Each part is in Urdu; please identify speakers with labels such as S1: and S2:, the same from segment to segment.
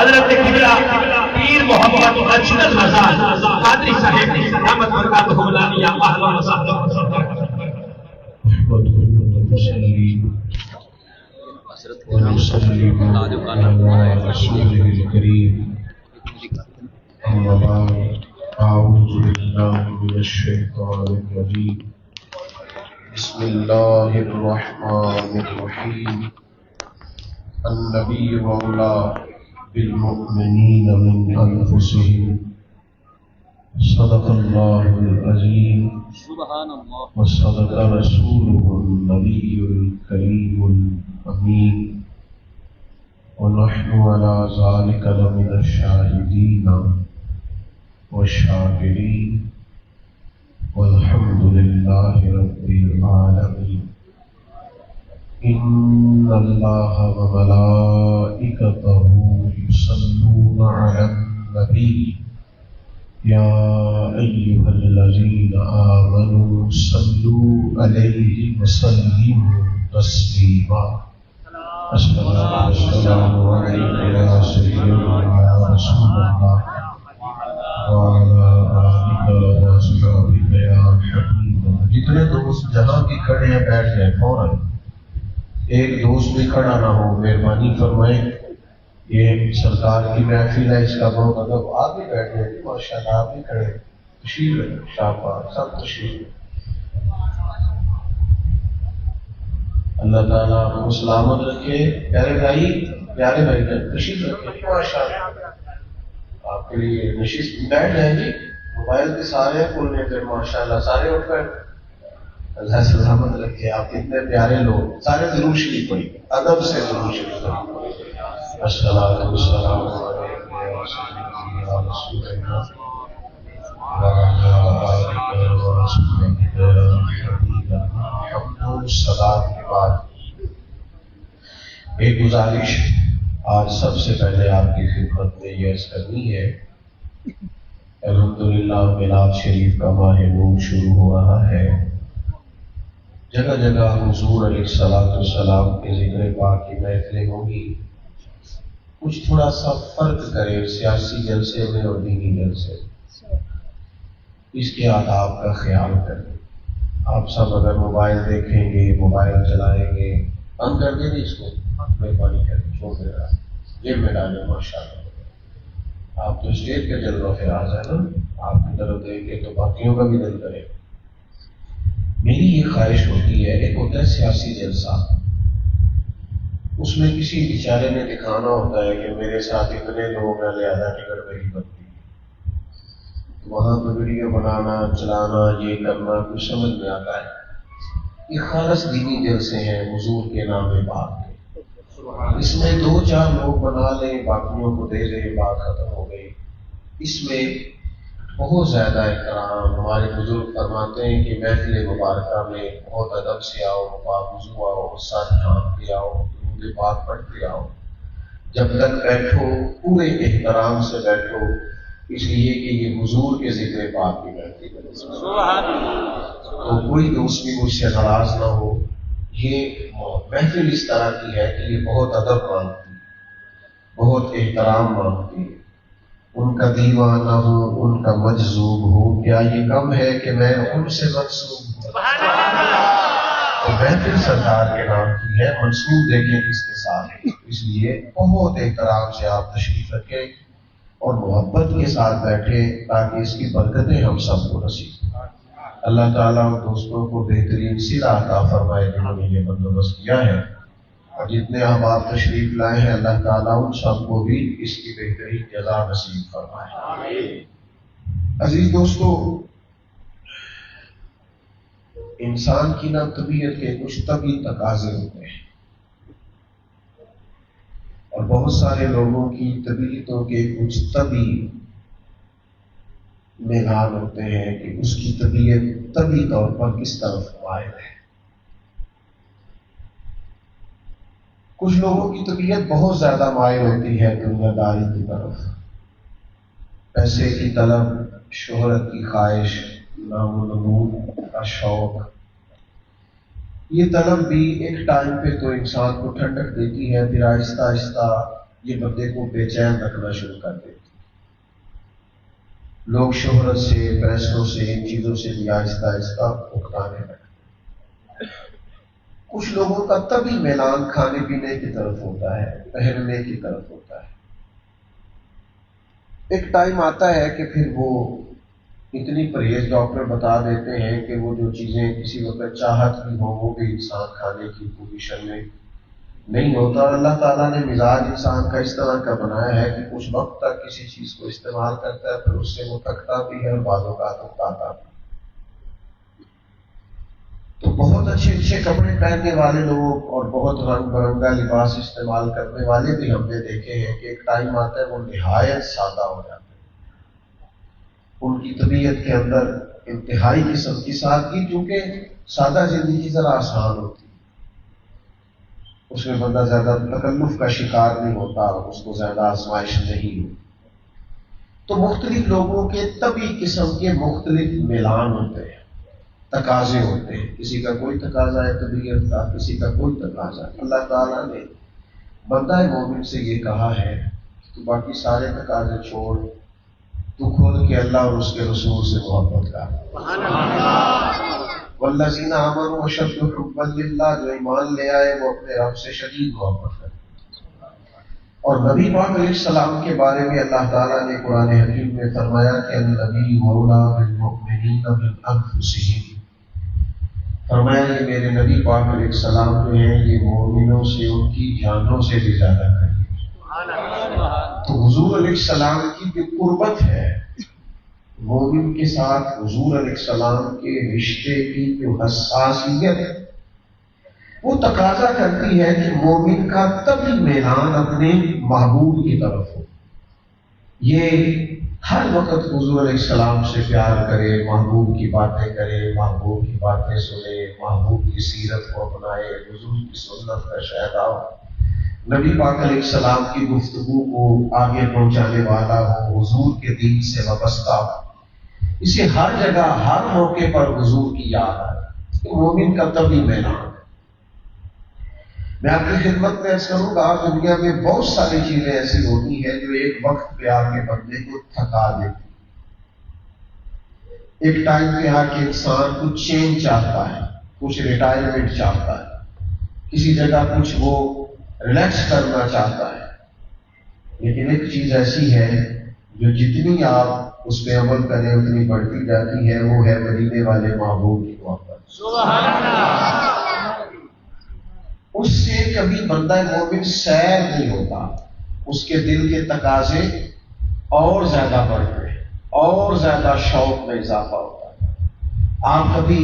S1: حضرت قبلہ پیر محمد اجمل رضا قادری صاحب رحمت برکاتہ مولانیہ اہلا و سہلا
S2: ونصلي على رسوله الكريم أما بعد أعوذ بالله من الشيطان الرجيم بسم الله الرحمن الرحيم النبي أولى بالمؤمنين من أنفسهم صدق الله العظيم وصدق رسوله النبي الكريم الأمين ونحن على ذلك لمن الشاهدين والشاكرين والحمد لله رب العالمين إن الله وملائكته يصلون على النبي يا أيها الذين آمنوا صلوا عليه وسلموا تسليما الصلاة والسلام عليك يا سيدنا يا رسول الله وعلى آلك وأصحابك يا حبيب الله. جتنے دوست جہاں بھی کھڑے ہیں بیٹھ جائیں فوراً. ایک دوست بھی کھڑا نہ ہو. مہربانی فرمائیں. یہ سرکار کی محفل ہے, اس کا بہت ادب. آپ بھی بیٹھے ہیں ماشاء اللہ, آپ بھی کھڑے ہیں. تشریف ہے شاہباز سب تشریف. اللہ تعالیٰ آپ کو سلامت رکھے. پیارے بھائی تشریف رکھے ماشاء اللہ. آپ کے لیے نشست بیٹھ جائیں جی. موبائل کے سارے کھلنے پھر ماشاء اللہ سارے اٹھ کر. اللہ سلامت رکھے. آپ اتنے پیارے لوگ سارے ضرور شریف پڑی ادب سے ضرور شریف پڑی. الصلاة والسلام عليك يا سيدي يا رسول الله وعلى آلك ورسولك يا حبيب الله. حمد والصلاة کے بعد ایک گزارش آج سب سے پہلے آپ کی خدمت میں یہ عرض کرنی ہے. الحمدللہ میلاد شریف کا ماہ نور شروع ہو رہا ہے. جگہ جگہ حضور علیہ الصلوۃ والسلام کے ذکر پاک کی محفلیں ہوں گی. کچھ تھوڑا سا فرق کرے سیاسی جلسے میں اور دینی جلسے. اس کے آداب کا خیال کریں. آپ سب اگر موبائل دیکھیں گے, موبائل چلائیں گے, بند کر دیں گے اس کو. مہربانی کریں چھوڑ دے رہا جیب میں ڈالیں ماشاء اللہ. آپ تو اسٹیج کا جلوہ فراز ہے نا, آپ کی طرف دیکھیں تو باقیوں کا بھی دل کرے. میری یہ خواہش ہوتی ہے, ایک ہوتا ہے سیاسی جلسہ, اس میں کسی بیچارے نے دکھانا ہوتا ہے کہ میرے ساتھ اتنے لوگ ہیں لہذا ٹکٹ میری بنتی ہے. وہاں پہ ویڈیو بنانا چلانا یہ کرنا کچھ سمجھ میں آتا ہے. یہ خالص دینی جلسے ہیں حضور کے نام پاک کے. اس میں دو چار لوگ بنا لیں باقیوں کو دے دیں, بات ختم ہو گئی. اس میں بہت زیادہ احترام. ہمارے بزرگ فرماتے ہیں کہ محفل مبارکہ میں بہت ادب سے آؤ, باوضو آؤ, ساتھ ڈھانپ کے آؤ, بات پڑھتے آؤ. جب تک بیٹھو پورے احترام سے بیٹھو, اس لیے کہ یہ حضور کے ذکر پاک کی بیٹھتی ہے. تو کوئی دوست بھی مجھ سے ناراض نہ ہو. یہ محفل اس طرح کی ہے کہ یہ بہت ادب مانگتی ہے, بہت احترام مانگتی ہے. ان کا دیوانہ ہو, ان کا مجذوب ہو, کیا یہ کم ہے کہ میں ان سے منسوب ہوں. تو محفل سرکار کے نام کی ہے, منسوب دیکھیں کس کے ساتھ. اس لیے بہت احترام سے آپ تشریف رکھیں اور محبت کے ساتھ بیٹھیں تاکہ اس کی برکتیں ہم سب کو نصیب. اللہ تعالیٰ ان دوستوں کو بہترین صلہ عطا فرمائے جنہوں نے یہ بندوبست کیا ہے, اور جتنے احباب تشریف لائے ہیں اللہ تعالیٰ ان سب کو بھی اس کی بہترین جزا نصیب فرمائے. عزیز دوستو, انسان کی نا طبیعت کے کچھ طبی تقاضے ہوتے ہیں, اور بہت سارے لوگوں کی طبیعتوں کے کچھ طبی میلان ہوتے ہیں کہ اس کی طبیعت طبی طور پر کس طرف مائل ہے. کچھ لوگوں کی طبیعت بہت زیادہ مائل ہوتی ہے دنیا داری کی طرف, پیسے کی طلب, شہرت کی خواہش, نام و نمود کا شوق. یہ طلب بھی ایک ٹائم پہ تو انسان کو ٹھنڈک دیتی ہے, پھر آہستہ آہستہ یہ بندے کو بے چین رکھنا شروع کر دیتی. لوگ شہرت سے، پیسوں سے، ان چیزوں سے بھی آہستہ آہستہ اکتانے لگے. کچھ لوگوں کا طبی میلان کھانے پینے کی طرف ہوتا ہے، پہننے کی طرف ہوتا ہے. ایک ٹائم آتا ہے کہ پھر وہ اتنی پرہیز ڈاکٹر بتا دیتے ہیں کہ وہ جو چیزیں کسی وقت چاہت بھی ہو وہ بھی انسان کھانے کی پوزیشن میں نہیں ہوتا. اور اللہ تعالیٰ نے مزاج انسان کا اس طرح کا بنایا ہے کہ کچھ وقت تک کسی چیز کو استعمال کرتا ہے، پھر اس سے وہ تھکتا بھی ہے اور بعض اوقات اکتاتا بھی. تو بہت اچھے اچھے کپڑے پہننے والے لوگ اور بہت رنگ برنگا لباس استعمال کرنے والے بھی ہم نے دیکھے ہیں کہ ایک ٹائم آتا ہے وہ نہایت سادہ ہو جاتے ہیں. ان کی طبیعت کے اندر انتہائی قسم کی سادگی، کیونکہ سادہ زندگی ذرا آسان ہوتی ہے، اس میں بندہ زیادہ تکلف کا شکار نہیں ہوتا، اس کو زیادہ آزمائش نہیں ہوتی. تو مختلف لوگوں کے طبی قسم کے مختلف میلان ہوتے ہیں، تقاضے ہوتے ہیں. کسی کا کوئی تقاضا ہے طبیعت کا، کسی کا کوئی تقاضا. اللہ تعالیٰ نے بندہ مومن سے یہ کہا ہے کہ باقی سارے تقاضے چھوڑ، تو کھل کے اللہ اور اس کے رسول سے محبت کر. والذین آمنوا اشد حبا للہ، جو ایمان لے آئے وہ اپنے رب سے شدید محبت کرتے. اور نبی پاک علیہ السلام کے بارے میں اللہ تعالیٰ نے قرآن حکیم میں فرمایا کہ النبی اولیٰ بالمؤمنین من انفسہم. فرمایا یہ میرے نبی پاک علیہ السلام جو ہیں یہ مومنوں سے ان کی جانوں سے بھی زیادہ قریب. تو حضور علیہ السلام کی جو قربت ہے مومن کے ساتھ، حضور علیہ السلام کے رشتے کی جو حساسیت ہے وہ تقاضا کرتی ہے کہ مومن کا طبی میلان اپنے محبوب کی طرف ہو. یہ ہر وقت حضور علیہ السلام سے پیار کرے، محبوب کی باتیں کرے، محبوب کی باتیں سنے، محبوب کی سیرت کو اپنائے، حضور کی سنت کا شاہد ہو، نبی پاک علیہ السلام کی گفتگو کو آگے پہنچانے والا ہو، حضور کے دین سے وابستہ ہو. اسے ہر جگہ ہر موقع پر حضور کی یاد آئے. مومن کا طبی میلان ہے. میں آپ کی خدمت میں عرض کروں گا دنیا میں بہت ساری چیزیں ایسی ہوتی ہیں جو ایک وقت پہ آ کے بندے کو تھکا دیتی. ایک ٹائم پہ آ کے انسان کچھ چینج چاہتا ہے، کچھ ریٹائرمنٹ چاہتا ہے، کسی جگہ کچھ وہ ریلیکس کرنا چاہتا ہے. لیکن ایک چیز ایسی ہے جو جتنی آپ اس پہ عمل کریں اتنی بڑھتی جاتی ہے، وہ ہے مدینے والے محبوب کی محبت. سبحان اللہ. اس سے کبھی بندہ مومن سیر نہیں ہوتا، اس کے دل کے تقاضے اور زیادہ بڑھتے ہیں، اور زیادہ شوق میں اضافہ ہوتا ہے. آپ کبھی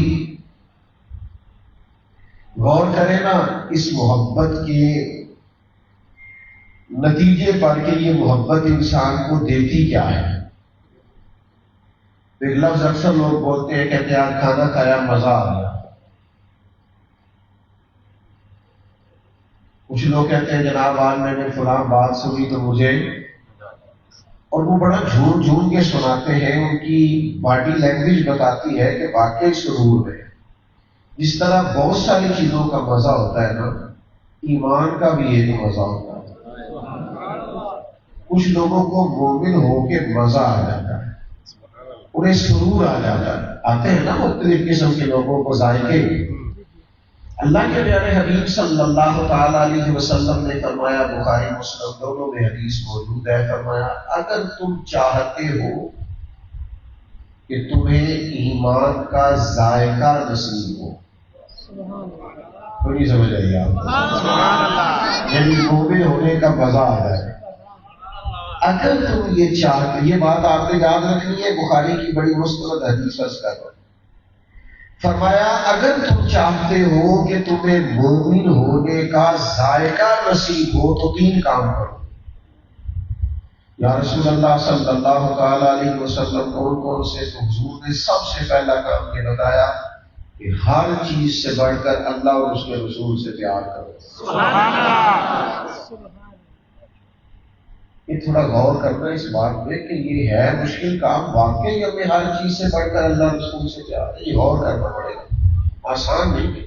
S2: غور کریں نا اس محبت کے نتیجے پر کہ یہ محبت انسان کو دیتی کیا ہے. ایک لفظ اکثر لوگ بولتے ہیں، کہتے ہیں کھانا کھایا مزہ آ گیا. کچھ لوگ کہتے ہیں جناب آج میں نے فلاں بات سنی تو مجھے، اور وہ بڑا جھوم جھوم کے سناتے ہیں. ان کی باڈی لینگویج بتاتی ہے کہ واقعی سرور ہے. جس طرح بہت ساری چیزوں کا مزہ ہوتا ہے نا، ایمان کا بھی ایک مزہ ہوتا ہے. کچھ لوگوں کو مومن ہو کے مزہ آ جاتا ہے، انہیں سرور آ جاتا ہے. آتے ہیں نا مختلف قسم کے لوگوں کو ذائقے. اللہ کے پیارے حبیب صلی اللہ تعالی علیہ وسلم نے فرمایا، بخاری مسلم دونوں میں حدیث موجود ہے، فرمایا اگر تم چاہتے ہو کہ تمہیں ایمان کا ذائقہ نصیب ہو، کوئی سمجھ رہی آپ کو، یعنی مومن ہونے کا مزہ آ جائے. اگر تم یہ چاہتے، یہ بات آپ نے یاد رکھنی ہے، بخاری کی بڑی مستند حدیث کر رہا ہے. فرمایا اگر تم چاہتے ہو کہ تمہیں مومن ہونے کا ذائقہ نصیب ہو تو 3 کام کرو. یا رسول اللہ صلی اللہ تعالی علیہ وسلم کون کون سے؟ تو حضور نے سب سے پہلا کام یہ بتایا کہ ہر چیز سے بڑھ کر اللہ اور اس کے رسول سے پیار کرو. سبحان اللہ. یہ تھوڑا غور کرنا اس بات پہ کہ یہ ہے مشکل کام واقعی، ہمیں ہر چیز سے بڑھ کر اللہ رسول سے پیار ہے. یہ غور کرنا پڑے گا، آسان نہیں.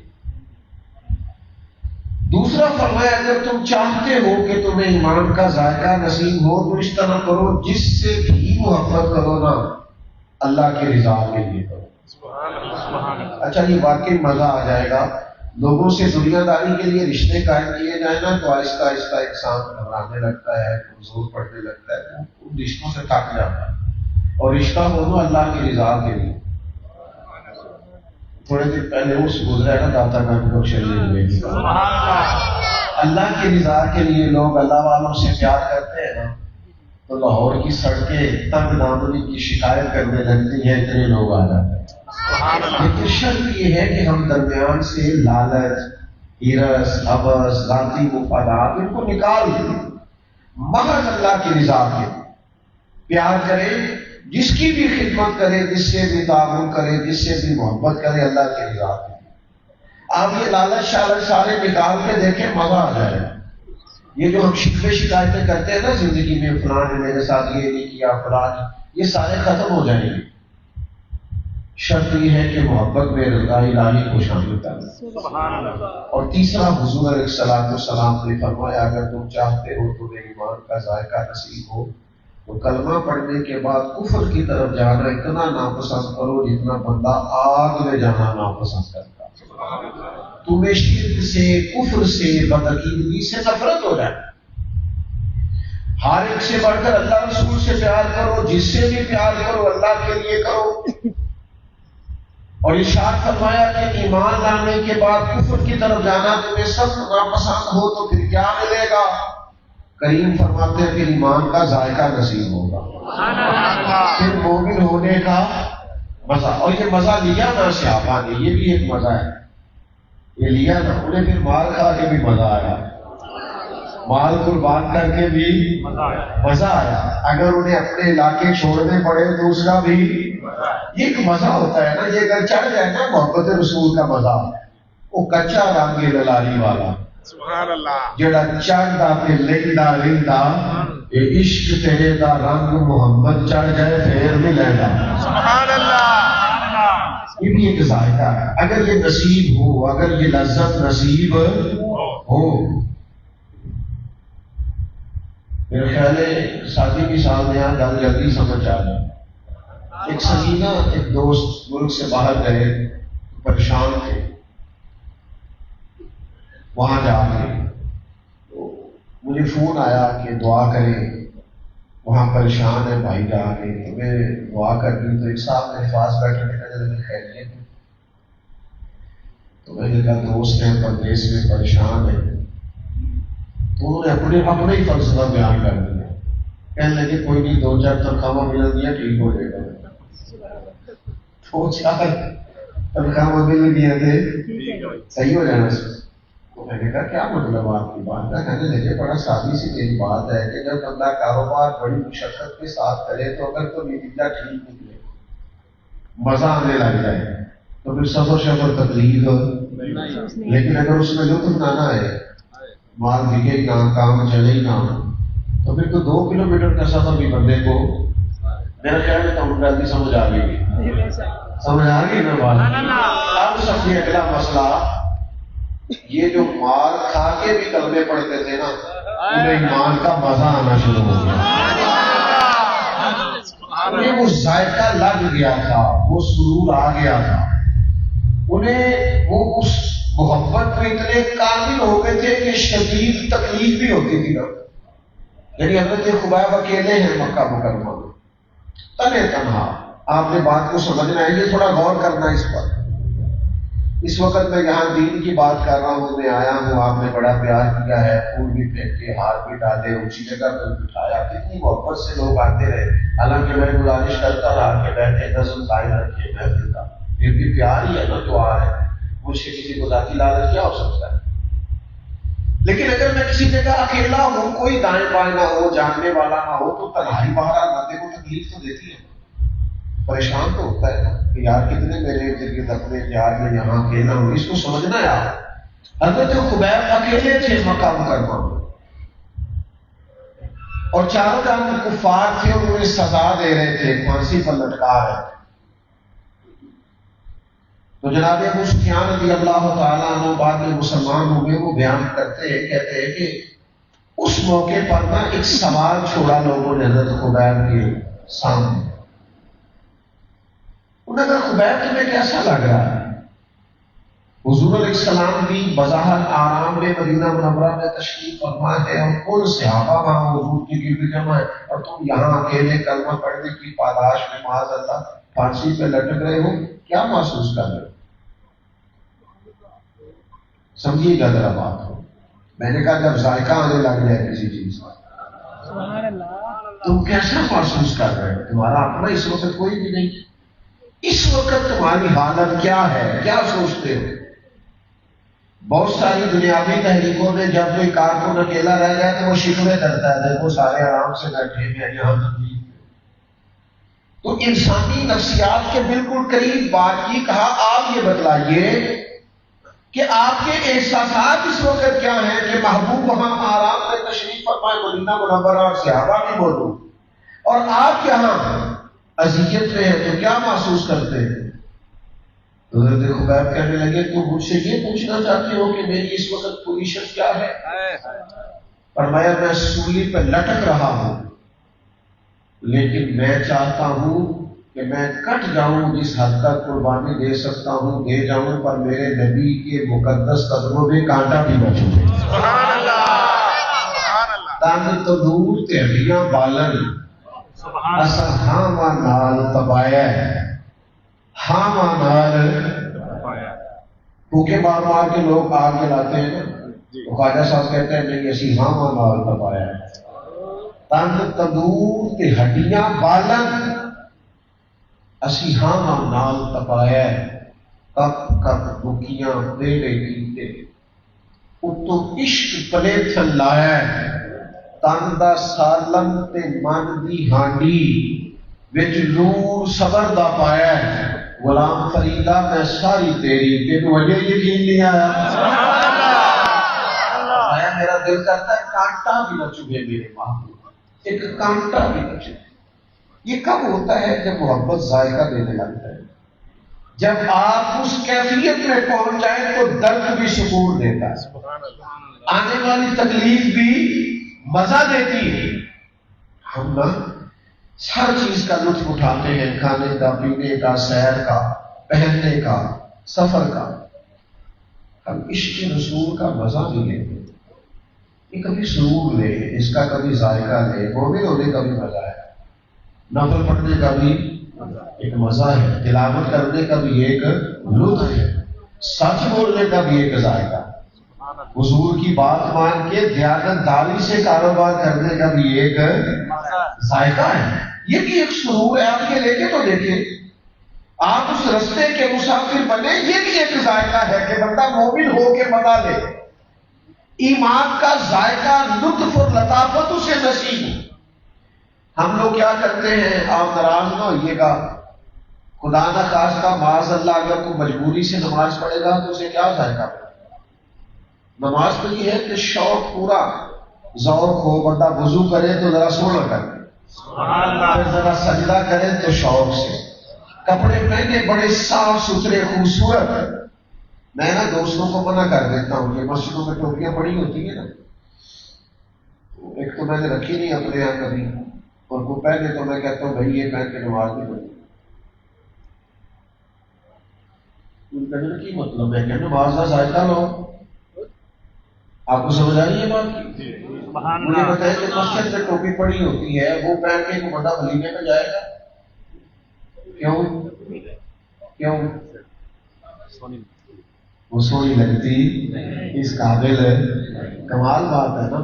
S2: دوسرا فرمایا اگر تم چاہتے ہو کہ تمہیں ایمان کا ذائقہ نصیب ہو تو اس طرح کرو جس سے بھی محبت کرو نا اللہ کی رضا کے لیے کرو. اچھا یہ واقعی مزہ آ جائے گا. لوگوں سے دنیا داری کے لیے رشتے قائم کیے جائیں نا تو آہستہ آہستہ انسان گھبرانے لگتا ہے, کمزور پڑنے لگتا ہے, ان رشتوں سے تھک جاتا ہے. اور رشتہ ہو تو اللہ کی رضا کے لیے. تھوڑے دن پہلے اس گزرا ہے نا داتا گنج کو چلے ہوئے, اللہ کی رضا کے لیے لوگ اللہ والوں سے پیار کرتے ہیں نا تو لاہور کی سڑکیں تنگ دامنی کی شکایت کرنے لگتی ہیں, اتنے لوگ آ جاتے ہیں. لیکن شرط یہ ہے کہ ہم درمیان سے لالچ, ہرس, حوث, ذاتی مفادات ان کو نکال دیں, محض اللہ کی رضا کے پیار کرے, جس کی بھی خدمت کرے, جس سے بھی تعاون کرے, جس سے بھی محبت کرے, اللہ کی رضا کے. آپ یہ لالچ شالچ سارے نکال کے دیکھیں, مزہ آ جائے. یہ جو ہم شکوے شکایتیں کرتے ہیں نا زندگی میں, فلاں نے میرے ساتھ یہ نہیں کیا, فلاں, یہ سارے ختم ہو جائیں گے. شرط یہ ہے کہ محبت میں رضا الہی کو شامل کرنا. اور تیسرا حضور علیہ الصلوۃ والسلام نے فرمایا اگر تم چاہتے ہو تمہیں ایمان کا ذائقہ نصیب ہو تو کلمہ پڑھنے کے بعد کفر کی طرف جانا اتنا ناپسند کرو جتنا بندہ آگ میں جانا ناپسند کرتا. تمہیں شرک سے, کفر سے, بدعقیدگی سے نفرت ہو جائے. ہر ایک سے بڑھ کر اللہ رسول سے پیار کرو, جس سے بھی پیار کرو اللہ کے لیے کرو. اور ارشاد فرمایا کہ ایمان لانے کے بعد کفر کی طرف جانا تمہیں سخت ناپسند ہو تو پھر کیا ملے گا؟ کریم فرماتے ہیں پھر ایمان کا ذائقہ نصیب ہوگا, پھر مومن ہونے کا مزہ. اور یہ مزہ لیا نا صحابہ نے, یہ بھی ایک مزہ ہے. یہ لیا نا, انہیں پھر مال کھا کے بھی مزہ آیا, مال قربان کر کے بھی مزہ آیا. اگر انہیں اپنے علاقے چھوڑنے پڑے تو اس کا بھی یہ ایک مزہ ہوتا ہے نا. یہ اگر چڑھ جائے نا محبت رسول کا مزہ, وہ کچا رنگ دلالی والا جڑا چڑھتا تے لیندا رہندا, یہ عشق تیرے دا رنگ محمد چڑھ جائے پھر بھی لیندا. سبحان اللہ. یہ بھی ایک ذائقہ ہے. اگر یہ نصیب ہو, اگر یہ لذت نصیب ہو, میرے خیال ہے شادی کی سال میں یہاں گل جلدی سمجھ آ جائے. ایک سکینہ, ایک دوست ملک سے باہر گئے, پریشان تھے. وہاں جا کے تو مجھے فون آیا کہ دعا کریں, وہاں پریشان ہے بھائی جا کے, میں دعا کر دی. تو ایک صاحب میرے پاس بیٹھے تھے, کہتے خیریت ہے. تو میں نے کہا دوست ہیں پردیس میں پریشان ہے. تو انہوں نے اپنے ہی فلسفہ بیان کر دیا. کہنے لگے کوئی نہیں, 2-4 تنخواہ مل دیا ٹھیک ہو جائے گا. 2-4 تنخواہ مل گیا تھے صحیح ہو جانا. تو میں نے کہا کیا مطلب آپ کی بات کا؟ کہنے لگے بڑا سادی سی میری بات ہے کہ جب بندہ کاروبار بڑی مشقت کے ساتھ کرے تو اگر تو نتیجہ ٹھیک نکلے, مزہ آنے لگ جائے تو پھر سفر شفر تکلیف. لیکن اگر اس میں لطف نہ آئے, مال بکے ہی نہ, کام چلے ہی نہ, تو پھر تو 2 کلومیٹر کا سفر بھی بندے کو, میرا خیال ہے تو جلدی سمجھ آ گئی. سمجھ آ گئی نا بات. اب سب سے اگلا مسئلہ, یہ جو مال کھا کے بھی کلمے پڑھتے تھے نا, انہیں ایمان کا مزہ آنا شروع ہو گیا. انہیں وہ ذائقہ لگ گیا تھا, وہ سرور آ گیا تھا. انہیں وہ اس محبت میں اتنے کامل ہو گئے تھے کہ شدید تکلیف بھی ہوتی تھی نا. یعنی حضرت خبیب اکیلے ہیں مکہ مکرمہ میں, تنے تنہا. آپ نے بات کو سمجھنا ہے, یہ تھوڑا غور کرنا اس پر. اس وقت میں یہاں دین کی بات کر رہا ہوں, میں آیا ہوں, آپ نے بڑا پیار کیا ہے, پھول بھی پھینکے, ہار بھی ڈالے, اونچی جگہ پہ بٹھایا, کتنی محبت سے لوگ آتے رہے. حالانکہ میں گزارش کرتا رہا کہ بیٹھے نظم قائم رکھے محفل کا, پھر بھی پیار ہی ہے نا, دعا ہے. مجھ سے کسی کو ذاتی لالچ کیا ہو سکتا ہے؟ لیکن اگر میں کسی جگہ اکیلا ہوں, کوئی دائیں بائیں نہ ہو, جاننے والا نہ ہو, تو تنہائی باہر بندے کو تکلیف تو دیتی ہے, پریشان تو ہوتا ہے نا کہ یار کتنے میرے ارد گرد اپنے یار میں یہاں اکیلا ہوں. اس کو سمجھنا یار. حضرت خبیب اکیلے تھے مکہ مکرمہ میں, اور چاروں جانب کفار تھے, انہوں نے سزا دے رہے تھے, پھانسی پر لٹکا رہے تھے. تو جناب ابو سفیان رضی اللہ تعالیٰ عنہ بعد میں مسلمان ہوئے، وہ بیان کرتے ہیں، کہتے ہیں کہ اس موقع پر نا ایک سوال چھوڑا لوگوں نے حضرت خبیب کے سامنے. انہوں نے کہا خبیب تمہیں کیسا لگ رہا ہے؟ حضور علیہ السلام بھی بظاہر آرام میں مدینہ منورہ میں تشریف فرما ہے اور کل صحابہ وہاں حضور کی گرد جمع ہے، اور تم یہاں اکیلے کلمہ پڑھنے کی پاداش میں معاذ اللہ پھانسی پہ لٹک رہے ہو، کیا محسوس کر رہے ہو؟ سمجھیے گا ذرا بات کو. میں نے کہا جب ذائقہ آنے لگ جائے کسی چیز کا تم کیسا محسوس کر رہے ہو؟ تمہارا اپنا اس وقت کوئی بھی نہیں. اس وقت تمہاری حالت کیا ہے؟ کیا سوچتے ہو؟ بہت ساری دنیاوی تحریکوں میں جب کوئی کارکن اکیلا رہ جائے تو وہ شکوے کرتا ہے، دیکھو سارے آرام سے بیٹھے ہیں یہاں تکلیف. تو انسانی نفسیات کے بالکل قریب بات یہ کہا. آپ یہ بتلائیے کہ آپ کے احساسات اس وقت کیا ہیں کہ محبوب وہاں آرام میں تشریف فرمائے مدینہ منورہ اور صحابہ بھی موجود، اور آپ یہاں اذیت میں ہیں، تو کیا محسوس کرتے ہیں؟ حضرت خبیب کہنے لگے تو مجھ سے یہ پوچھنا چاہتے ہو کہ میری اس وقت پوزیشن کیا ہے؟ فرمایا میں سولی پہ لٹک رہا ہوں، لیکن میں چاہتا ہوں کہ میں کٹ جاؤں، جس حد تک قربانی دے سکتا ہوں دے جاؤں، پر میرے نبی کے مقدس قدموں میں کانٹا بھی نہ چھوڑے. تن تندور تے ہڈیاں بالن اساں ہاواں نال تبایا ہے، ہاواں نال بھوکے مار مار کے لوگ آگ جلاتے ہیں تو خواجہ صاحب کہتے ہیں نہیں اسی ہاواں نال تبایا ہے. تن تندور تے ہڈیاں بالن اسی ہاواں نال تبایا ہے، کپ کپ بکیاں ویڑے کیتے اتوں عشق پلے تھل لایا ہے. تن دا سالن تے من دی ہانڈی وچ نور صبر دا پایا ہے. غلام فریدا میں ساری تیری، تینوں اجے یقین نہیں آیا؟ آیا میرا دل کرتا ہے کانٹا بھی نہ چبھے میرے محبوب، ایک کانٹا بھی نہ چبھے. یہ کب ہوتا ہے؟ جب محبت ذائقہ دینے لگتا ہے. جب آپ اس کیفیت میں پہنچ جائیں تو درد بھی سکون دیتا ہے، آنے والی تکلیف بھی مزہ دیتی ہے. ہم نا ہر چیز کا لطف اٹھاتے ہیں، کھانے کا، پینے کا، سیر کا، پہننے کا، سفر کا. ہم عشق رسول کا مزہ بھی لیتے ہیں. یہ کبھی سرور لے، اس کا کبھی ذائقہ لے. مومن ہونے کا بھی مزہ ہے، نفل پڑھنے کا بھی ایک مزہ ہے، تلاوت کرنے کا بھی ایک لطف ہے، سچ بولنے کا بھی ایک ذائقہ، حضور کی بات مان کے دیانت داری سے کاروبار کرنے کا بھی ایک ذائقہ ہے. یہ بھی ایک سرور ہے. آپ یہ لے کے تو دیکھیں، آپ اس رستے کے مسافر بنے، یہ بھی ایک ذائقہ ہے کہ بندہ مومن ہو کے مزہ لے. ایمان کا ذائقہ، لطف اور لطافت اسے نصیب ہو. ہم لوگ کیا کرتے ہیں؟ آپ ناراض نہ ہوئیے گا، خدا نہ خواستہ معاذ اللہ اگر کوئی مجبوری سے نماز پڑھے گا تو اسے کیا ذائقہ ملے؟ نماز تو یہ ہے کہ شوق پورا، ذوق ہو. بندہ وضو کرے تو ذرا سونا کرے، پھر ذرا سجدہ کرے تو شوق سے، کپڑے پہنے بڑے صاف ستھرے خوبصورت. میں نا دوستوں کو منع کر دیتا ہوں، یہ مسجدوں میں ٹوپیاں پڑی ہوتی ہیں نا، ایک تو میں نے رکھی نہیں اپنے یہاں کبھی، اور وہ پہلے تو میں کہتا ہوں بھائی یہ پہن کے نماز نہیں پڑھی. کہنے کی مطلب ہے کہ نماز کا ذائقہ لو. آپ کو سمجھ آئی یہ بات کی؟ مجھے بتائیں کہ مسجد میں ٹوپی پڑی ہوتی ہے، وہ پہن کے کوئی بندہ ولیمے میں جائے گا؟ کیوں؟ وہ سونی لگتی، اس قابل کمال بات ہے نا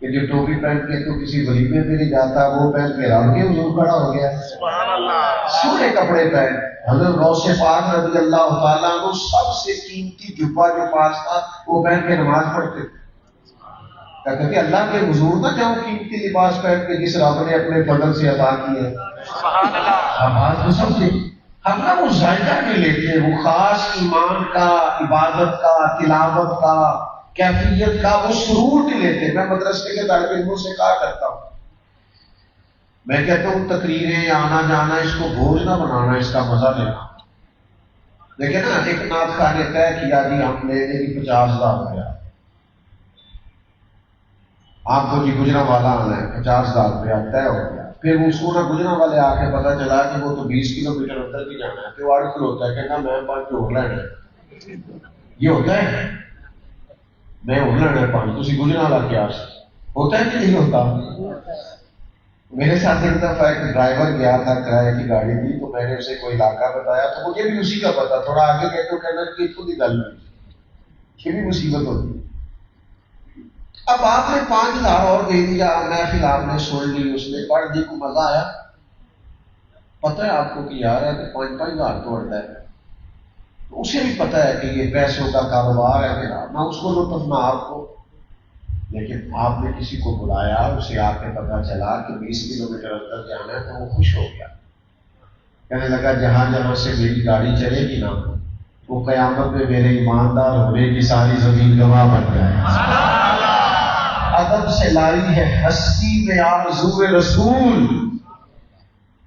S2: کہ جو ٹوپی پہن کے تو کسی ولیمے پہ نہیں جاتا، وہ پہن کے رام کے حضور کھڑا ہو گیا. سونے کپڑے پہن. حضرت غوث پاک رضی اللہ تعالیٰ عنہ سب سے قیمتی جبہ جو پاس تھا وہ پہن کے نماز پڑھتے تھے. کہتے کہ اللہ کے حضور نہ جاؤ قیمتی لباس پہن کے جس رب نے اپنے فضل سے عطا کی ہے. آواز تو سب سے ہم نا وہ ذائقہ نہیں لیتے، وہ خاص ایمان کا، عبادت کا، تلاوت کا، کیفیت کا وہ سرور نہیں لیتے. میں مدرسے کے طالب علموں سے کہا کرتا ہوں، میں کہتا ہوں تقریریں آنا جانا اس کو بوجھ نہ بنانا، اس کا مزہ لینا. دیکھیں نا ایک نعت خواہ نے طے کیا جی ہم لے لیں گے 50,000 روپیہ، آپ کو جی گجرا والا آنا ہے 50,000 روپیہ طے ہو گیا. پھر اس کو نہ گجرا والے آ کے پتا چلا کہ وہ تو 20 کلومیٹر اندر بھی جانا ہے، پھر آرٹیکل ہوتا ہے کہنا میں 5 اور لینا ہے. یہ ہوتا ہے میں اور لینا ہے 5، تھی گجرا والا کیا ہوتا ہے کہ نہیں ہوتا؟ میرے ساتھ ایک دفعہ ایک ڈرائیور گیا تھا کرایہ کی گاڑی کی، تو میں نے اسے کوئی علاقہ بتایا تو مجھے بھی اسی کا پتا، تھوڑا آگے گئے تو کہنا کہ خود ہی گل ہوئی، یہ بھی مصیبت ہوتی. اب آپ نے 5,000 اور دے دیا، محفل آپ نے سن لی، اس نے پڑھ دی، کو مزہ آیا؟ پتہ ہے آپ کو کہ یار ہے کہ 5,000 توڑتا ہے، اسے بھی پتہ ہے کہ یہ پیسوں کا کاروبار ہے میرا، نہ اس کو لطف نہ آپ کو. لیکن آپ نے کسی کو بلایا، اسے آ کے پتا چلا کہ 20 کلومیٹر اندر جانا ہے، تو وہ خوش ہو گیا، کہنے لگا جہاں جہاں سے میری گاڑی چلے گی نا وہ قیامت میں میرے ایماندار ہونے کی ساری زمین گواہ بن جائے. ادب سے لائی ہے ہستی میں آرزو رسول،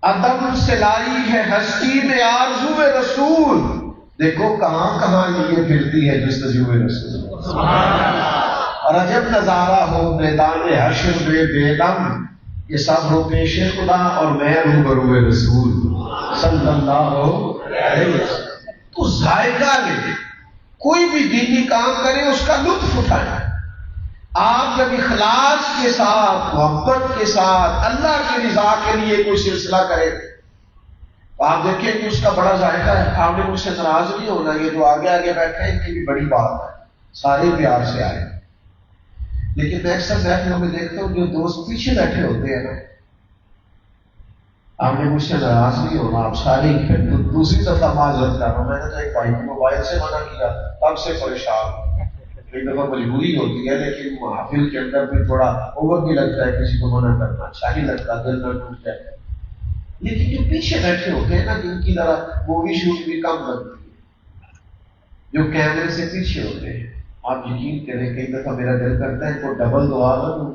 S2: ادب سے لائی ہے ہستی میں آرزو رسول، دیکھو کہاں کہاں یہ پھرتی ہے جستجو رسول. اور عجب نظارہ ہو میدان حشر میں بے دم، یہ سب ہو پیش خدا اور میں روبرو رسول صلی اللہ علیہ وسلم. تو ذائقہ لے، کوئی بھی دینی کام کرے اس کا لطف اٹھائیں. آپ جب اخلاص کے ساتھ محبت کے ساتھ اللہ کی رضا کے لیے کوئی سلسلہ کرے تو آپ دیکھیں کہ اس کا بڑا ذائقہ ہے. آپ نے مجھ سے ناراض نہیں ہونا، یہ جو آگے آگے بیٹھے ہیں ان کی بھی بڑی بات ہے، سارے پیار سے آئے. لیکن میں اکثر محفلوں میں دیکھتا ہوں جو دوست پیچھے بیٹھے ہوتے ہیں نا، آپ نے مجھ سے ناراض نہیں ہونا، آپ سارے دوسری دفعہ معذرت کر رہا ہوں. میں نے تو ایک بھائی کو موبائل سے منع کیا، تب سے پریشان. ایک دفعہ مجبوری ہوتی ہے، لیکن محفل کے اندر بھی تھوڑا اوور بھی لگتا ہے، کسی کو منع کرنا اچھا نہیں لگتا، دل نہ ٹوٹ جائے. لیکن جو پیچھے بیٹھے ہوتے ہیں نا جن کی طرح مووی شوٹ بھی کم بنتی ہے، جو کیمرے سے پیچھے ہوتے ہیں، آپ یقین کریں کئی دفعہ میرا دل کرتا ہے ان کو ڈبل دعا نہ دوں.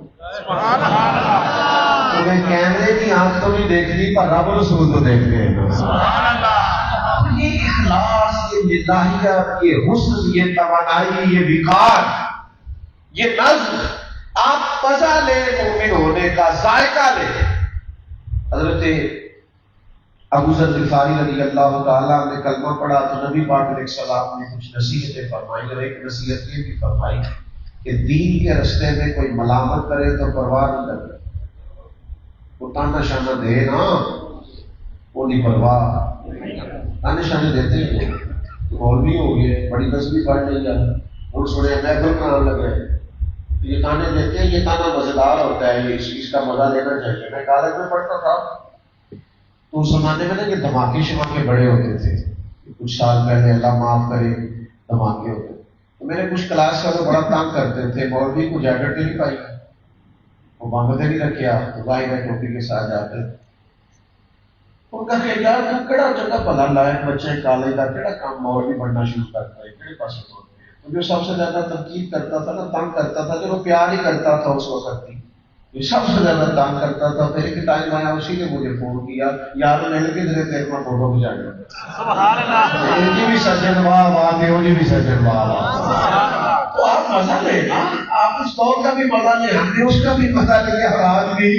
S2: تمہیں کیمرے کی آنکھ تو نہیں دیکھنی پر رب رسول تو دیکھتے ہیں. یہ اخلاص، یہ للہیت، یہ حسن، یہ توانائی، یہ وقار، یہ نظم، آپ مزہ لیں مومن ہونے کا، ذائقہ لیں. حضرت ابو ذر غفاری رضی اللہ تعالیٰ نے کلمہ پڑھا تو نبی پاک علیہ السلام نے کچھ نصیحتیں فرمائی، اور ایک نصیحت یہ بھی فرمائی کہ دین کے رستے میں کوئی ملامت کرے تو پرواہ نہیں کرے، وہ تانا شانہ دے نا وہ نہیں پرواہ. تانے شانے دیتے ہیں تو مولوی ہو گئے، بڑی تصویر پڑھ لی جائے اور سنے محفل کرانے لگے، یہ تانے دیتے ہیں. یہ تانا مزیدار ہوتا ہے، اس چیز کا مزہ لینا چاہیے. میں کالج میں پڑھتا تھا تو اس زمانے میں نا یہ دھماکے شماکے بڑے ہوتے تھے، کچھ سال پہلے اللہ معاف کرے دھماکے ہوتے، تو میرے کچھ کلاس والے بڑا تنگ کرتے تھے، مولوی کو جیکٹ نہیں پائی، وہ بانگتے نہیں رکھا، ظاہر ہے ٹوپی کے ساتھ جاتے. ان کا کہ یار تو کہڑا جگہ بھلا لائق بچے کالج کا کہڑا کام مولوی بننا شروع کرتا ہے، کہڑے پاس تو جو سب سے زیادہ تنقید کرتا تھا نا، تنگ کرتا تھا، جو پیار ہی کرتا تھا اس وقت بھی، جو سب سے زیادہ تنگ کرتا تھا. پھر ایک ٹائم آیا اسی نے مجھے فون کیا، یار میں نے کدھر تیرے میں فوٹو کھچانا، سبحان اللہ، جی بھی سجن واہ واہ، جی بھی سجن واہ واہ. تو آپ مزہ لیں نا، آپ اس دور کا بھی مزہ لیں، ہم نے اس کا بھی مزہ لیا اور آج بھی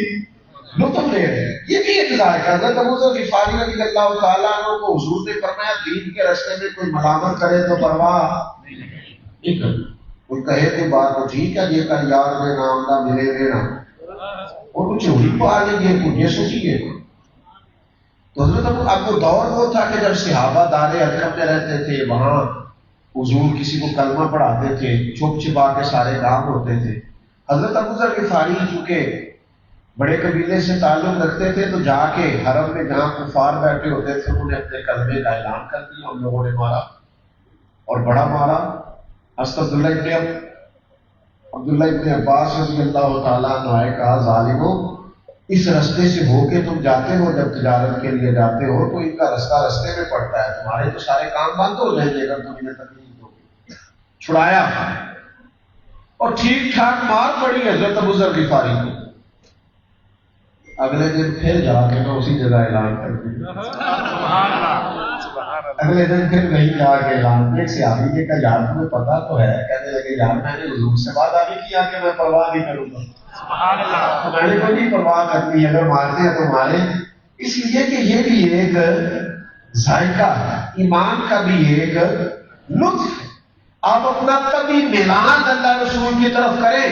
S2: لطف لے رہے ہیں. یہ بھی ایک ذائقہ ہے. حضرت ابو ذر غفاری رضی اللہ تعالیٰ عنہ کو حضور نے فرمایا دین کے راستے میں کوئی ملامت کرے تو پرواہ نہیں کرنا. کوئی کہے تو بات تو ٹھیک ہے، یہ کر یار میں نام نہ ملے دینا، اور کچھ چوری پا لیں گے، کچھ یہ سوچیے. تو حضرت اب وہ دور وہ تھا کہ جب صحابہ دار ارقم میں رہتے تھے، وہاں حضور کسی کو کلمہ پڑھاتے تھے، چھپ چھپا کے سارے کام ہوتے تھے. حضرت ابو ذر غفاری چونکہ بڑے قبیلے سے تعلق رکھتے تھے تو جا کے حرم میں جہاں کفار بیٹھے ہوتے تھے انہوں نے اپنے کلمے کا اعلان کر دیا. ہم لوگوں نے مارا اور بڑا مارا. حضرت عبداللہ ابن عباس رضی اللہ تعالیٰ عنہ نے کہا ظالموں، اس رستے سے ہو کے تم جاتے ہو، جب تجارت کے لیے جاتے ہو تو ان کا رستہ رستے میں پڑتا ہے، تمہارے تو سارے کام بند ہو جائیں گے اگر تم انہیں تکلیف دو گے. چھڑایا اور ٹھیک ٹھاک مار پڑی حضرت ابو ذر غفاری کو. اگلے دن پھر جا کے میں اسی جگہ اعلان کر دیا. اگلے دن پھر وہی جا کے اعلان ایک صحابی نے کہا یار تمہیں پتا تو ہے، کہنے لگے یار میں نے حضور سے وعدہ بھی کیا کہ میں پرواہ نہیں کروں گا، میں نے کوئی نہیں پرواہ کرنی، اگر مارتے ہیں تو مارے، اس لیے کہ یہ بھی ایک ذائقہ ہے، ایمان کا بھی ایک لطف ہے۔ آپ اپنا کبھی میلان اللہ رسول کی طرف کریں۔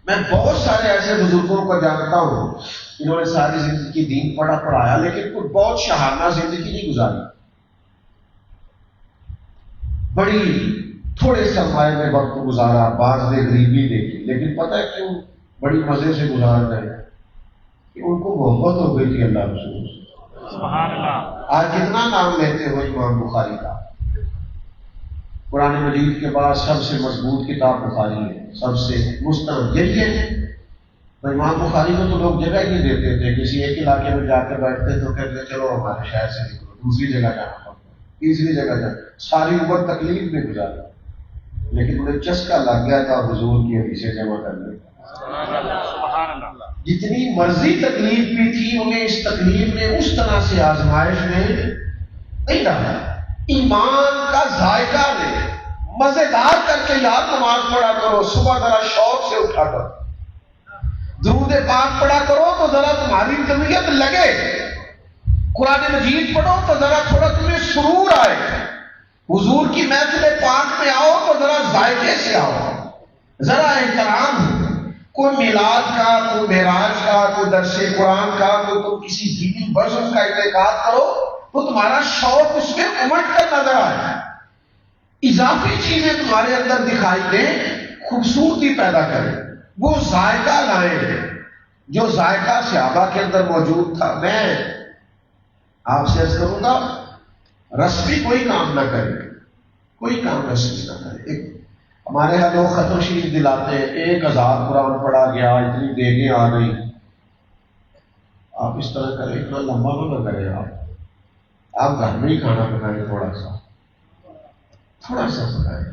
S2: میں بہت سارے ایسے بزرگوں کو جانتا ہوں انہوں نے ساری زندگی دین پڑھا پڑھایا لیکن کوئی بہت شاہانہ زندگی نہیں گزاری، بڑی تھوڑے سرمایہ میں وقت گزارا، بعض نے غریبی دیکھی، لیکن پتہ ہے کیوں بڑی مزے سے گزار گئے کہ ان کو محبت ہو گئی تھی اللہ رسول سے۔
S3: سبحان اللہ۔
S2: آج کتنا نام لیتے ہو امام بخاری کا، قرآن مجید کے بعد سب سے مضبوط کتاب بخاری ہے، سب سے مستند یہی ہے۔ تو امام بخاری کو تو لوگ جگہ ہی نہیں دیتے تھے، کسی ایک علاقے میں جا کے بیٹھتے تو کہتے چلو ہمارے شہر سے نکلو، دوسری جگہ جانا پڑتا، تیسری جگہ جانا، ساری عمر تکلیف میں گزاری، لیکن انہیں چسکا لگ گیا تھا حضور کی حدیثیں جمع کرنے کا۔ جتنی مرضی تکلیف بھی تھی انہیں اس تکلیف نے اس طرح سے آزمائش میں نہیں ڈالا، ایمان کا ذائقہ لے، مزیدار کر کے یاد نماز پڑھا کرو، صبح ذرا شوق سے اٹھا کرو، درود پاک پڑھا کرو تو ذرا تمہاری طبیعت لگے، قرآن مجید پڑھو تو ذرا تھوڑا تمہیں سرور آئے، حضور کی محفل پاک میں آؤ تو ذرا ذائقے سے آؤ، ذرا احترام ہو، کوئی میلاد کا، کوئی معراج کا، کوئی درس قرآن کا، کوئی تم کسی دینی بزم کا انعقاد کرو تو تمہارا شوق اس میں امٹ کر نظر آئے، اضافی چیزیں تمہارے اندر دکھائی دیں، خوبصورتی پیدا کریں، وہ ذائقہ لائیں جو ذائقہ صحابہ کے اندر موجود تھا۔ میں آپ سے عرض کروں گا رسمی کوئی کام نہ کرے، کوئی کام رسمی نہ کرے۔ ہمارے یہاں لوگ ختم شریف دلاتے ہیں، 1000 قرآن پڑھا گیا، اتنی دیگیں آ گئی، آپ اس طرح کریں، اتنا لمبا نہ کریں، آپ گھر میں ہی کھانا پکائیں، تھوڑا سا پکائیں،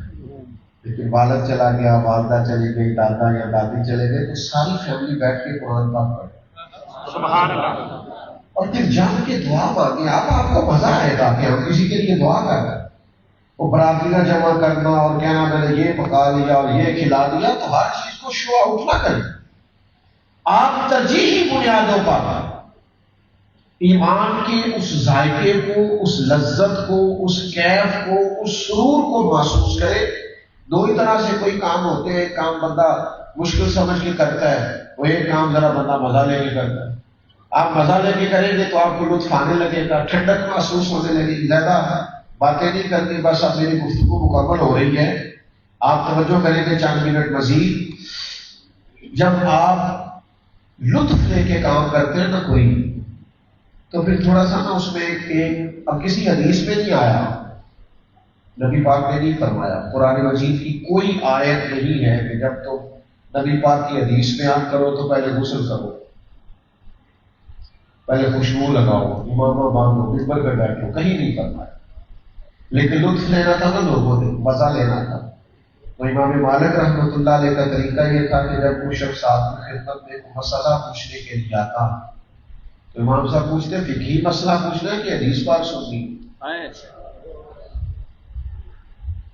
S2: لیکن والد چلا گیا، والدہ چلی گئی، دادا یا دادی چلے گئے تو ساری فیملی بیٹھ کے قرآن پاک پڑھے،
S3: سبحان اللہ،
S2: اور پھر جان کے دعا مانگے، آپ کو مزہ آئے گا کہ ہم کسی کے لیے دعا کر رہے ہیں۔ وہ برادریاں جمع کرنا اور کہنا میں نے یہ پکا لیا اور یہ کھلا دیا، تو ہر چیز کو شو آؤٹ نہ کریں، آپ ترجیحی بنیادوں پر ایمان کے اس ذائقے کو، اس لذت کو، اس کیف کو، اس سرور کو محسوس کرے۔ دو ہی طرح سے کوئی کام ہوتے ہیں، ایک کام بندہ مشکل سمجھ کے کرتا ہے، وہ ایک کام ذرا بندہ مزہ لے کے کرتا ہے۔ آپ مزہ لے کے کریں گے تو آپ کو لطف آنے لگے گا، ٹھنڈک محسوس ہونے لگے گی، زیادہ باتیں نہیں کرنی، بس اب میری گفتگو مکمل ہو رہی ہے، آپ توجہ کریں گے چند منٹ مزید۔ جب آپ لطف لے کے کام کرتے ہیں نا کوئی، تو پھر تھوڑا سا نا اس میں ایک اب کسی حدیث میں نہیں آیا، نبی پاک نے نہیں فرمایا، قرآن مجید کی کوئی آیت نہیں ہے کہ جب تو نبی پاک کی حدیث بیان کرو تو پہلے غسل کرو، پہلے خوشبو لگاؤ، امامہ باندھو، ممبر پہ بیٹھو، کہیں نہیں فرمایا، لیکن لطف لینا تھا نا لوگوں نے، مزہ لینا تھا۔ تو امام مالک رحمۃ اللہ علیہ کا طریقہ یہ تھا کہ جب کوئی شخص آپ کی خدمت میں مسئلہ پوچھنے کے لیے آتا تو امام صاحب پوچھتے فقہی مسئلہ پوچھنا ہے کہ حدیث پاک سننی؟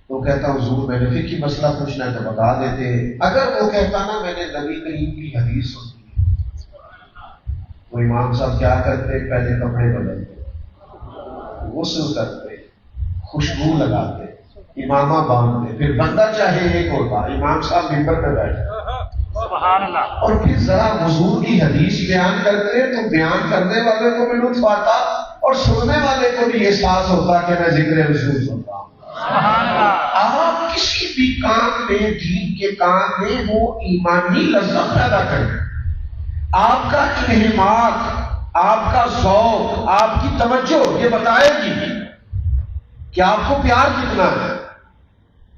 S2: تو کہتا حضور میں نے فقہی مسئلہ پوچھنا ہے تو بتا دیتے، اگر وہ کہتا نا میں نے نبی کریم کی حدیث سنی، تو امام صاحب کیا کرتے، پہلے کپڑے بدلتے، غسل کرتے، خوشبو لگاتے، امامہ باندھتے، پھر بندہ چاہے ایک ہوتا، امام صاحب ممبر پہ بیٹھتے،
S3: سبحان اللہ،
S2: اور پھر ذرا حضور کی حدیث بیان کرتے تو بیان کرنے والے کو بھی لطف آتا اور سننے والے کو بھی احساس ہوتا کہ میں ذکر رسول سنتا ہوں۔
S3: سبحان اللہ۔
S2: آپ کسی بھی کام میں، دین کے کام میں وہ ایمانی لذت پیدا کریں، آپ کا انہماک، آپ کا ذوق، آپ کی توجہ یہ بتائے گی کہ آپ کو پیار کتنا ہے۔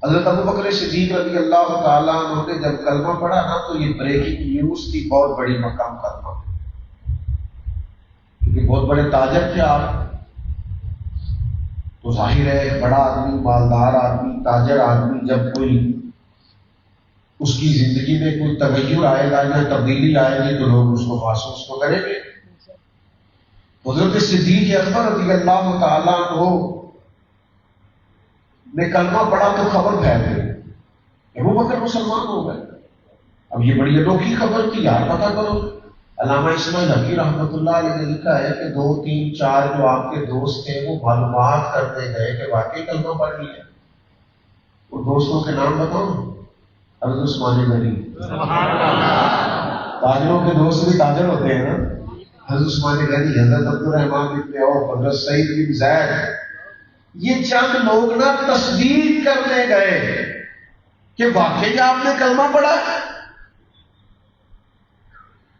S2: حضرت ابوبکر صدیق رضی اللہ تعالیٰ عنہ نے جب کلمہ پڑھا نا تو یہ بریکنگ نیوز تھی، بہت بڑی مقام کلمہ، کیونکہ بہت بڑے تاجر تھے آپ، تو ظاہر ہے ایک بڑا آدمی، مالدار آدمی، تاجر آدمی جب کوئی اس کی زندگی میں کوئی تغیر آئے گا یا تبدیلی آئے گی تو لوگ اس کو محسوس تو کریں گے۔ حضرت صدیق اکبر رضی اللہ تعالیٰ عنہ نے کلمہ پڑھا تو خبر پھیل گئی، ابو بکر مسلمان ہو گئے۔ اب یہ بڑی انوکھی خبر تھی، یار پتہ کرو۔ علامہ اسماعیل حقی رحمۃ اللہ علیہ نے لکھا ہے کہ 2 3 4 جو آپ کے دوست تھے وہ معلومات کرنے گئے کہ واقعی کلمہ پڑھ لیا۔ وہ دوستوں کے نام بتاؤں؟ حضرت عثمان غنی، تاجروں کے دوست بھی تاجر ہوتے ہیں نا، حضرت عثمان غنی، حضرت عبد الرحمن بن عوف، حضرت سعید بن زید، یہ چند لوگ نا تصدیق کرنے گئے کہ واقعی آپ نے کلمہ پڑھا ہے۔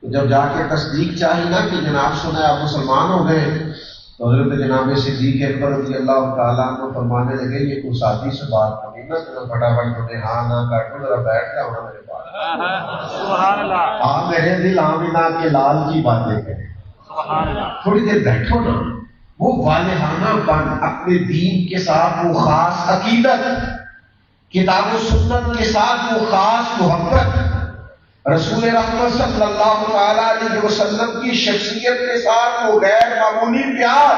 S2: تو جب جا کے تصدیق چاہی نا کہ جناب سنا ہے آپ مسلمان ہو گئے، تو حضرت جناب صدیق اکبر رضی اللہ تعالیٰ عنہ فرمانے لگے یہ کوئی ساتھی سے بات کرنی نا، تو فٹافٹ تمہیں ہاں نہ کر دو، ذرا بیٹھ جاؤ نا میرے پاس،
S3: سبحان اللہ،
S2: آپ میرے دل آمینہ کے لال کی باتیں کریں،
S3: سبحان اللہ،
S2: تھوڑی دیر بیٹھو نا۔ وہ والہانہ بن اپنے دین کے ساتھ وہ خاص عقیدت، کتاب و سنت کے ساتھ وہ خاص محبت، رسول رحمت صلی اللہ تعالی علیہ وسلم کی شخصیت کے ساتھ وہ غیر معمولی پیار۔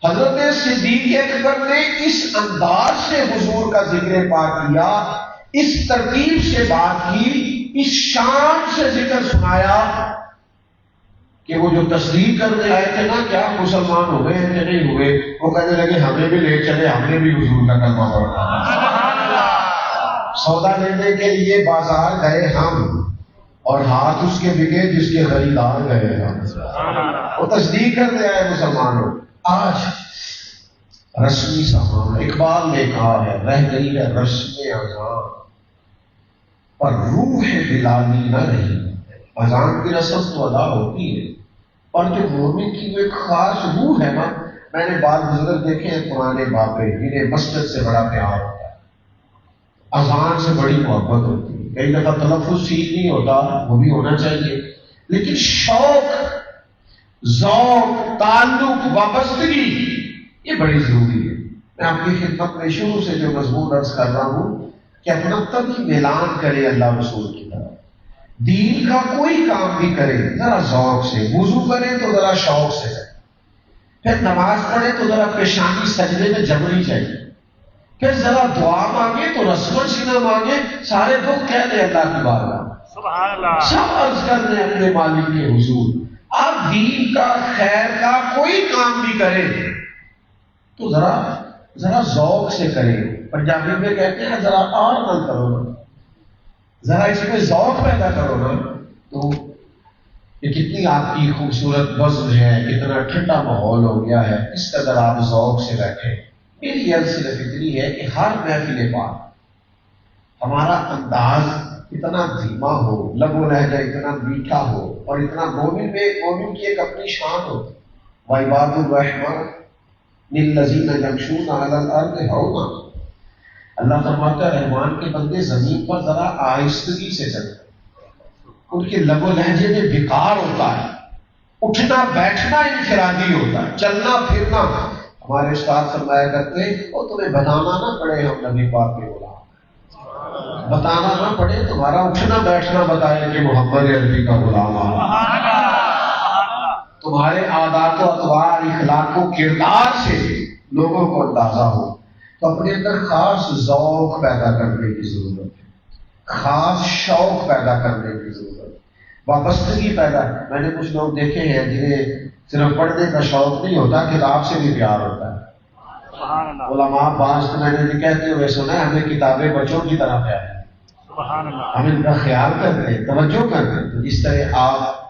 S2: حضرت صدیق اکبر نے اس انداز سے حضور کا ذکر پاک کیا، اس ترتیب سے بات کی، اس شان سے ذکر سنایا کہ وہ جو تصدیق کرنے آئے تھے نا کیا مسلمان ہو گئے کہ نہیں ہوئے، وہ کہنے لگے ہمیں بھی لے چلے، ہم نے بھی حضور کا کلمہ پڑھا۔ سودا لینے کے لیے بازار گئے ہم، اور ہاتھ اس کے بکے جس کے خریدار گئے ہم، وہ تصدیق کرنے آئے مسلمانوں۔ آج رسمی سامان، اقبال نے کہا ہے رہ گئی ہے رسم اذان پر روح بلالی نہ رہی۔ اذان کی رسم تو ادا ہوتی ہے، اور جو مومن کی وہ ایک خاص روح ہے نا، میں نے بعض بزرگ دیکھے ہیں پرانے باپے جنہیں مسجد سے بڑا پیار ہوتا ہے، اذان سے بڑی محبت ہوتی ہے، کئی دفعہ تلفظ ٹھیک نہیں ہوتا، وہ بھی ہونا چاہیے، لیکن شوق، ذوق، تعلق، وابستگی یہ بڑی ضروری ہے۔ میں آپ کی خدمت میں شروع سے جو مضمون عرض کر رہا ہوں کہ اپنا طبی اعلان کرے اللہ رسول کی طرف، دین کا کوئی کام بھی کرے ذرا ذوق سے، وضو کرے تو ذرا شوق سے کرے، پھر نماز پڑھے تو ذرا پیشانی سجدے میں جمنی چاہیے، پھر ذرا دعا مانگے تو رسم سینہ مانگے، سارے دکھ کہہ دے اللہ کی بارگاہ،
S3: سبحان اللہ،
S2: سب عرض کر دیں اپنے مالک کے حضور۔ آپ دین کا، خیر کا کوئی کام بھی کریں تو ذرا ذوق سے کریں۔ پنجابی میں کہتے ہیں ذرا اور نہ کرو نا، ذرا اس میں ذوق پیدا کرو نا، تو یہ کتنی آپ کی خوبصورت بزم ہے، کتنا ٹھنڈا ماحول ہو گیا ہے، اس قدر آپ ذوق سے بیٹھے۔ میری عرض صرف اتنی ہے کہ ہر محفل پاک ہمارا انداز اتنا دھیما ہو، لب و لہجہ اتنا میٹھا ہو، اور اتنا مومن کی ایک اپنی شان ہوتی۔ وعباد الرحمن للذین یمشون علی الارض ہونا، اللہ فرماتا ہے رحمان کے بندے زمین پر ذرا آہستگی سے چلتے، ان کے لب و لہجے میں وقار ہوتا ہے، اٹھنا بیٹھنا انفرادی ہوتا ہے، چلنا پھرنا۔ ہمارے استاد فرمایا کرتے وہ تمہیں بتانا نہ پڑے ہم نبی پاک کے غلام، بتانا نہ پڑے تمہارا اٹھنا بیٹھنا بتائے کہ محمد عربی کا غلام آ، تمہارے عادات و اطوار، اخلاق و کردار سے لوگوں کو اندازہ ہو۔ تو اپنے اندر خاص ذوق پیدا کرنے کی ضرورت ہے، خاص شوق پیدا کرنے کی ضرورت ہے، وابستگی پیدا۔ میں نے کچھ لوگ دیکھے ہیں جنہیں صرف پڑھنے کا شوق نہیں ہوتا، کتاب سے بھی پیار ہوتا ہے۔
S3: سبحان اللہ،
S2: علماء بعض تو میں نے بھی کہتے ہوئے سنا ہے ہمیں کتابیں بچوں کی طرح پیار ہے،
S3: سبحان اللہ،
S2: ہم ان کا خیال کرتے ہیں، توجہ کرتے ہیں۔ تو جس طرح آپ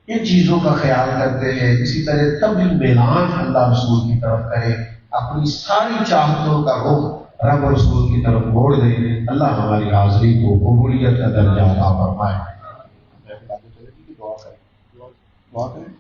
S2: ان چیزوں کا خیال کرتے ہیں، اسی طرح طبی میلان اللہ رسول کی طرف کریں، اپنی ساری چاہتوں کا رخ رب رسول کی طرف موڑ دیں۔ اللہ ہماری حاضری کو قبولیت کا درجہ عطا فرمائے۔ دعا کریں